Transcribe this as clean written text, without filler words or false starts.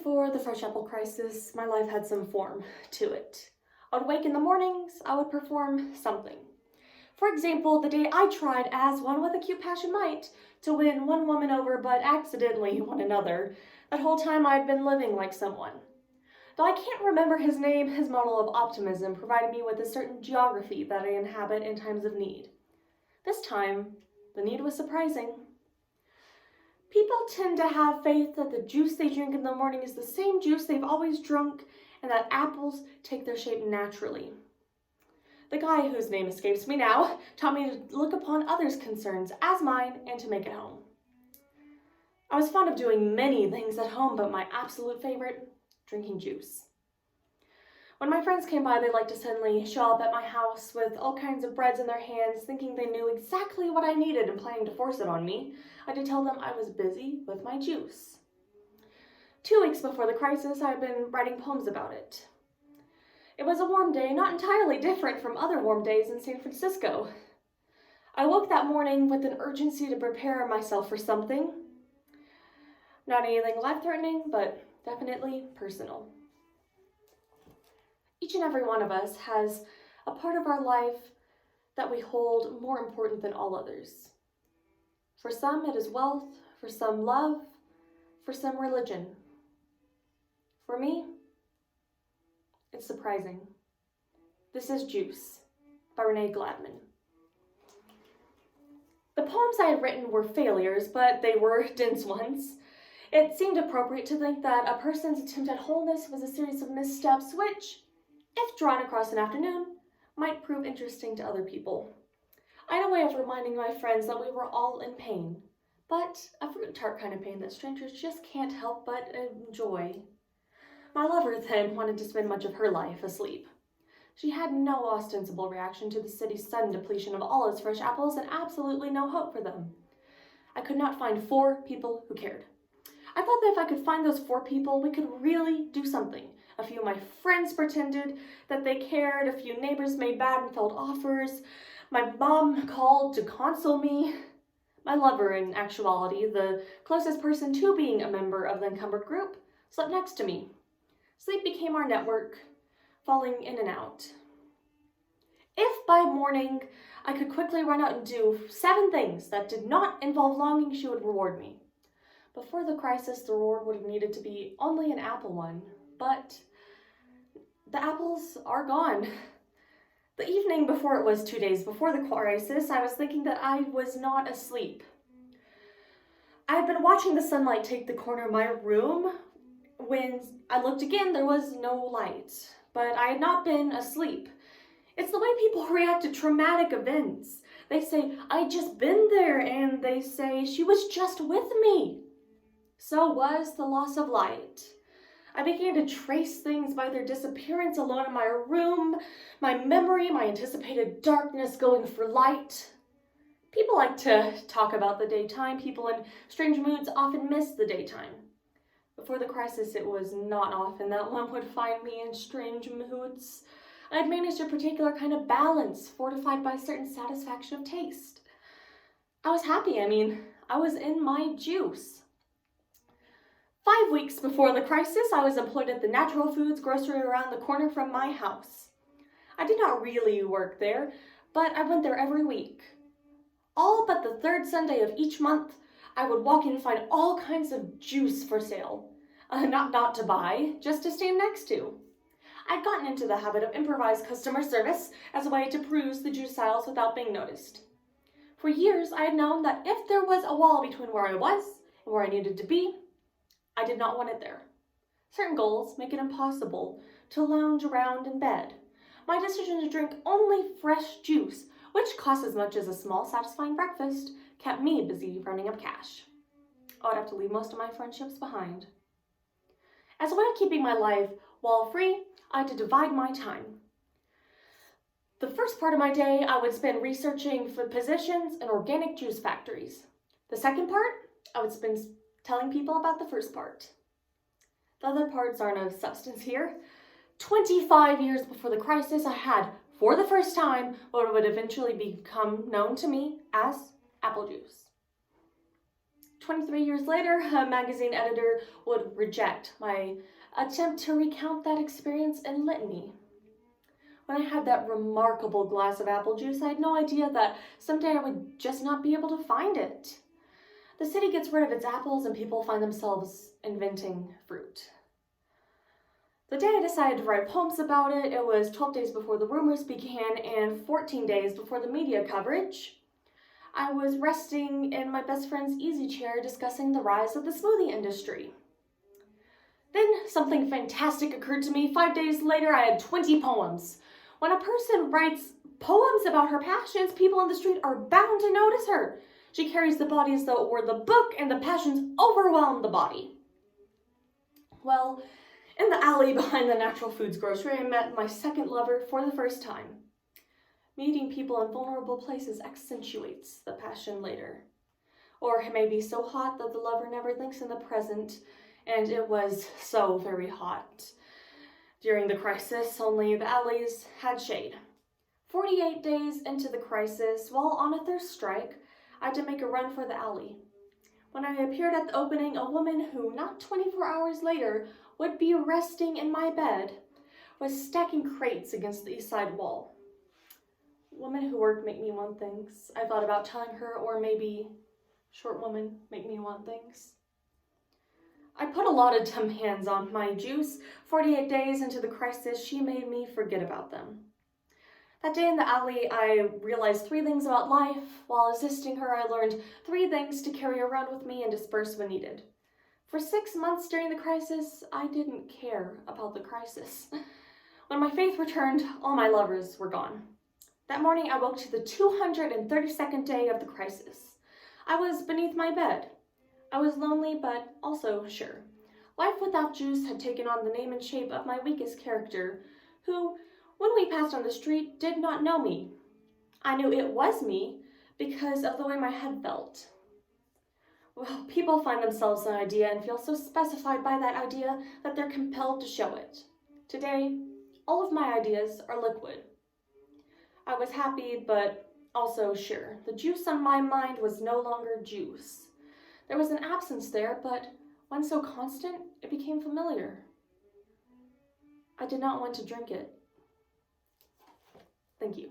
before the fresh apple crisis, my life had some form to it. I would wake in the mornings, I would perform something. For example, the day I tried, as one with a cute passion might, to win one woman over but accidentally won another. That whole time I had been living like someone. Though I can't remember his name, his model of optimism provided me with a certain geography that I inhabit in times of need. This time, the need was surprising. People tend to have faith that the juice they drink in the morning is the same juice they've always drunk, and that apples take their shape naturally. The guy, whose name escapes me now, taught me to look upon others' concerns as mine and to make it home. I was fond of doing many things at home, but my absolute favorite, drinking juice. When my friends came by, they liked to suddenly show up at my house with all kinds of breads in their hands, thinking they knew exactly what I needed and planning to force it on me. I did tell them I was busy with my juice. 2 weeks before the crisis, I had been writing poems about it. It was a warm day, not entirely different from other warm days in San Francisco. I woke that morning with an urgency to prepare myself for something. Not anything life-threatening, but definitely personal. Each and every one of us has a part of our life that we hold more important than all others. For some, it is wealth. For some, love. For some, religion. For me, it's surprising. This is Juice by Renee Gladman. The poems I had written were failures, but they were dense ones. It seemed appropriate to think that a person's attempt at wholeness was a series of missteps which, if drawn across an afternoon, might prove interesting to other people. I had a way of reminding my friends that we were all in pain, but a fruit tart kind of pain that strangers just can't help but enjoy. My lover then wanted to spend much of her life asleep. She had no ostensible reaction to the city's sudden depletion of all its fresh apples and absolutely no hope for them. I could not find 4 people who cared. I thought that if I could find those 4 people, we could really do something. A few of my friends pretended that they cared. A few neighbors made bad and failed offers. My mom called to console me. My lover, in actuality, the closest person to being a member of the encumbered group, slept next to me. Sleep became our network, falling in and out. If by morning I could quickly run out and do 7 things that did not involve longing, she would reward me. Before the crisis, the reward would have needed to be only an apple one, but the apples are gone. The evening before, it was 2 days before the crisis, I was thinking that I was not asleep. I had been watching the sunlight take the corner of my room. When I looked again, there was no light, but I had not been asleep. It's the way people react to traumatic events. They say, "I just been there," and they say, "She was just with me." So was the loss of light. I began to trace things by their disappearance alone in my room, my memory, my anticipated darkness going for light. People like to talk about the daytime. People in strange moods often miss the daytime. Before the crisis, it was not often that one would find me in strange moods. I had managed a particular kind of balance, fortified by a certain satisfaction of taste. I was happy. I was in my juice. 5 weeks before the crisis, I was employed at the Natural Foods grocery around the corner from my house. I did not really work there, but I went there every week. All but the 3rd Sunday of each month, I would walk in and find all kinds of juice for sale. Not to buy, just to stand next to. I'd gotten into the habit of improvised customer service as a way to peruse the juice aisles without being noticed. For years, I had known that if there was a wall between where I was and where I needed to be, I did not want it there. Certain goals make it impossible to lounge around in bed. My decision to drink only fresh juice, which costs as much as a small, satisfying breakfast, kept me busy running up cash. I would have to leave most of my friendships behind. As a way of keeping my life wall free, I had to divide my time. The first part of my day, I would spend researching for positions in organic juice factories. The second part, I would spend telling people about the first part. The other parts aren't of substance here. 25 years before the crisis, I had, for the first time, what would eventually become known to me as apple juice. 23 years later, a magazine editor would reject my attempt to recount that experience in litany. When I had that remarkable glass of apple juice, I had no idea that someday I would just not be able to find it. The city gets rid of its apples and people find themselves inventing fruit. The day I decided to write poems about it, it was 12 days before the rumors began and 14 days before the media coverage. I was resting in my best friend's easy chair discussing the rise of the smoothie industry. Then something fantastic occurred to me. 5 days later, I had 20 poems. When a person writes poems about her passions, people on the street are bound to notice her. She carries the body as though it were the book, and the passions overwhelm the body. Well, in the alley behind the natural foods grocery, I met my second lover for the first time. Meeting people in vulnerable places accentuates the passion later. Or it may be so hot that the lover never thinks in the present, and it was so very hot. During the crisis, only the alleys had shade. 48 days into the crisis, while on a thirst strike, I had to make a run for the alley. When I appeared at the opening, a woman who, not 24 hours later, would be resting in my bed, was stacking crates against the east side wall. Women who work make me want things. I thought about telling her, or maybe short women make me want things. I put a lot of demands on my juice. 48 days into the crisis, she made me forget about them. That day in the alley, I realized 3 things about life. While assisting her, I learned 3 things to carry around with me and disperse when needed. For 6 months during the crisis, I didn't care about the crisis. When my faith returned, all my lovers were gone. That morning, I woke to the 232nd day of the crisis. I was beneath my bed. I was lonely, but also sure. Life without juice had taken on the name and shape of my weakest character, who, when we passed on the street, did not know me. I knew it was me because of the way my head felt. Well, people find themselves an idea and feel so specified by that idea that they're compelled to show it. Today, all of my ideas are liquid. I was happy, but also sure. The juice on my mind was no longer juice. There was an absence there, but when so constant, it became familiar. I did not want to drink it. Thank you.